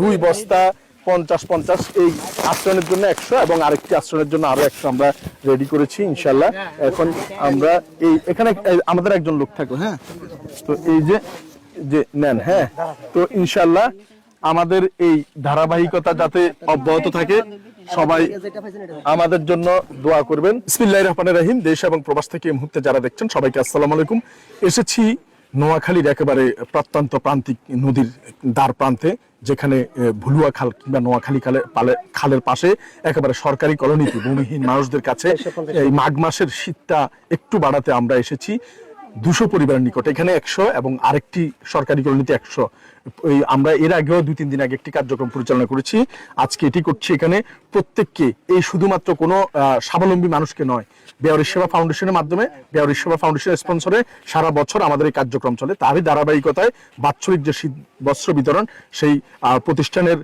2 বস্তা 50-50 এই আশ্রয়ের জন্য 100 এবং আরেকটি আশ্রয়ের জন্য আরো 100 আমরা রেডি করেছি ইনশাআল্লাহ। এখন আমরা এখানে আমাদের একজন লোক থাকবে, হ্যাঁ, তো এই যে নেন, হ্যাঁ, তো ইনশাআল্লাহ আমাদের এই ধারাবাহিকতা যাতে অব্যাহত থাকে, সবাই আমাদের জন্য দোয়া করবেন। বিসমিল্লাহির রহমানির রহিম। দেশ এবং প্রবাস থেকে এই মুহূর্তে যারা দেখছেন সবাইকে আসসালামু আলাইকুম। এসেছি নোয়াখালীর একেবারে প্রত্যন্ত প্রান্তিক নদীর দ্বার প্রান্তে, যেখানে ভুলুয়া খাল কিংবা নোয়াখালী খালের পাশে একেবারে সরকারি কলোনিতে ভূমিহীন মানুষদের কাছে এই মাঘ মাসের শীতটা একটু বাড়াতে আমরা এসেছি 200 পরিবারের নিকট। এখানে 100 এবং আরেকটি সরকারি কলোনিতে 100। আমরা এর আগেও 2-3 দিন আগে একটি কার্যক্রম পরিচালনা করেছি, আজকে এটি করছি। এখানে প্রত্যেককে, এই শুধুমাত্র কোনো স্বাবলম্বী মানুষকে নয়, বেয়ারি সেবা ফাউন্ডেশনের মাধ্যমে, বেয়ারি সেবা ফাউন্ডেশনের স্পন্সরে সারা বছর আমাদের এই কার্যক্রম চলে। তারই ধারাবাহিকতায় বাৎসরিক যে শীত বস্ত্র বিতরণ, সেই প্রতিষ্ঠানের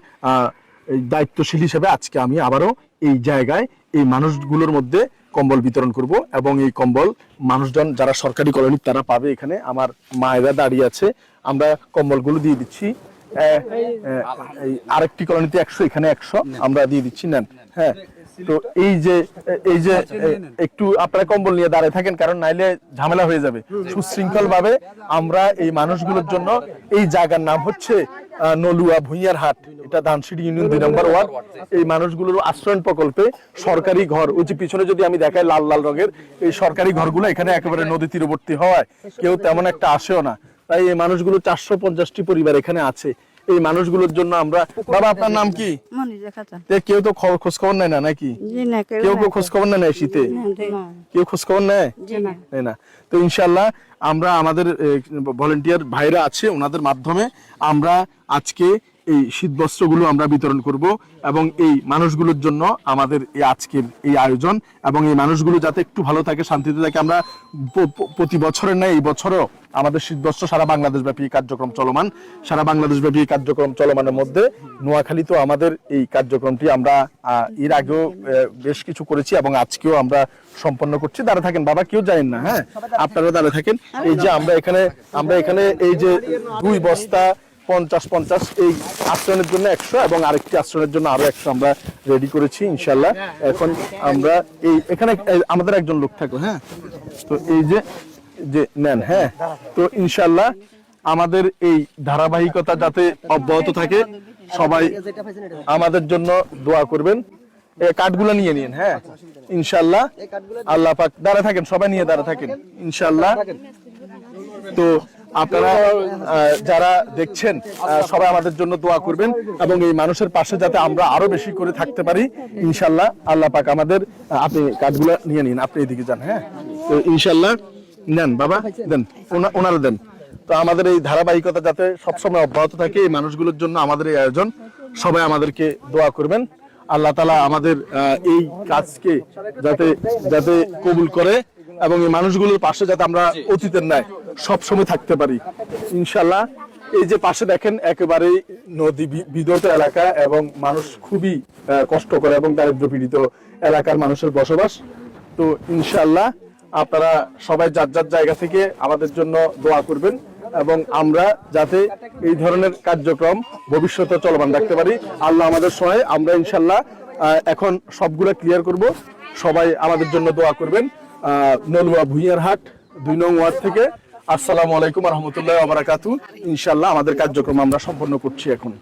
দায়িত্বশীল হিসেবে আজকে আমি আবারও এই জায়গায় এই মানুষগুলোর মধ্যে কম্বল বিতরণ করব এবং এই কম্বল মানুষজন যারা সরকারি কলোনি তারা পাবে। এখানে আমার মায়েরা দাঁড়িয়ে আছে, আমরা কম্বলগুলো দিয়ে দিচ্ছি। আরেকটি কলোনিতে 100, এখানে 100 আমরা দিয়ে দিচ্ছি, নেন। হ্যাঁ, তো এই যে একটু আপনারা কম্বল নিয়ে দাঁড়িয়ে থাকেন, কারণ নাইলে ঝামেলা হয়ে যাবে। সুশৃঙ্খল ভাবে আমরা এই মানুষগুলোর জন্য, এই জায়গার নাম হচ্ছে নলুয়া ভুঁইয়ার হাট, এটা ধানসিঁড়ি ইউনিয়ন 2 নম্বর ওয়ার্ড। এই মানুষগুলোর আশ্রয়ণ প্রকল্পে সরকারি ঘর, ওই যে পিছনে যদি আমি দেখাই লাল লাল রঙের এই সরকারি ঘরগুলো এখানে একেবারে নদী তীরবর্তী হওয়ায় কেউ তেমন একটা আসেও না, তাই এই মানুষগুলো 450টি পরিবার এখানে আছে। এই মানুষগুলোর জন্য আমরা, বাবা আপনার নাম কি? কেউ তো খোঁজ খবর নেয় না নাকি? কেউ খোঁজ খবর নেয় না শীতে? কেউ খোঁজ খবর নেয় না? তো ইনশাল্লাহ আমরা আমাদের ভলেন্টিয়ার ভাইরা আছে, ওনাদের মাধ্যমে আমরা আজকে এই শীত বস্ত্রগুলো আমরা বিতরণ করব এবং এই মানুষগুলোর জন্য আমাদের এই আজকের এই আয়োজন, এবং এই মানুষগুলো যাতে একটু ভালো থাকে, শান্তিতে থাকে। আমরা প্রতি বছরের ন্যায় এই বছরও আমাদের শীত বস্ত্র সারা বাংলাদেশ ব্যাপী কার্যক্রম চলমান। সারা বাংলাদেশ ব্যাপী কার্যক্রম চলমানের মধ্যে নোয়াখালীতেও আমাদের এই কার্যক্রমটি আমরা এর আগেও বেশ কিছু করেছি এবং আজকেও আমরা সম্পন্ন করছি। দাঁড়া থাকেন বাবা, কেউ জানেন না, হ্যাঁ, আপনারা দাঁড়া থাকেন। এই যে আমরা এখানে এই যে 2 বস্তা 50-50 এই আশ্রয়ের জন্য 100 এবং আরেকটি আশ্রয়ের জন্য আরো 100 আমরা রেডি করেছি ইনশাআল্লাহ। এখন আমরা এখানে আমাদের একজন লোক থাকবে, হ্যাঁ, তো এই যে নেন, হ্যাঁ, তো ইনশাআল্লাহ আমাদের এই ধারাবাহিকতা যাতে অব্যাহত থাকে, সবাই আমাদের জন্য দোয়া করবেন। এই কার্ডগুলো নিয়ে নিন, হ্যাঁ, ইনশাআল্লাহ। আল্লাহ পাক, দাঁড়া থাকেন, সবাই নিয়ে দাঁড়া থাকেন ইনশাআল্লাহ। তো আপনারা যারা দেখছেন সবাই আমাদের জন্য দোয়া করবেন এবং এই মানুষের পাশে যাতে আমরা আরো বেশি করে থাকতে পারি ইনশাআল্লাহ। আল্লাহ পাক আমাদের, আপনি কার্ডগুলো নিয়ে নিন, আপনি এদিকে যান, হ্যাঁ, তো ইনশাআল্লাহ নেন বাবা, দেন, ওনারা দেন। তো আমাদের এই ধারাবাহিকতা যাতে সবসময় অব্যাহত থাকে, এই মানুষগুলোর জন্য আমাদের এই আয়োজন, সবাই আমাদেরকে দোয়া করবেন। আল্লাহ তাআলা আমাদের এই কাজকে যাতে কবুল করে এবং এই মানুষগুলোর পাশে যাতে আমরা অতীতের ন্যায় সবসময় থাকতে পারি ইনশাআল্লাহ। এই যে পাশে দেখেন একেবারে নদী বিধৌত এলাকা এবং মানুষ খুবই কষ্ট করে এবং দারিদ্র পীড়িত এলাকার মানুষের বসবাস। তো ইনশাআল্লাহ আপনারা সবাই যার যার জায়গা থেকে আমাদের জন্য দোয়া করবেন এবং আমরা যাতে এই ধরনের কার্যক্রম ভবিষ্যতে চলমান রাখতে পারি। আল্লাহ আমাদের সহায়, আমরা ইনশাআল্লাহ এখন সবগুলো ক্লিয়ার করব। সবাই আমাদের জন্য দোয়া করবেন। নলুয়া ভুঁইয়ার হাট 2 নং ওয়ার্ড থেকে। আসসালামু আলাইকুম ওয়া রাহমাতুল্লাহি ওয়া বারাকাতুহু। ইনশাআল্লাহ আমাদের কার্যক্রম আমরা সম্পন্ন করছি এখন।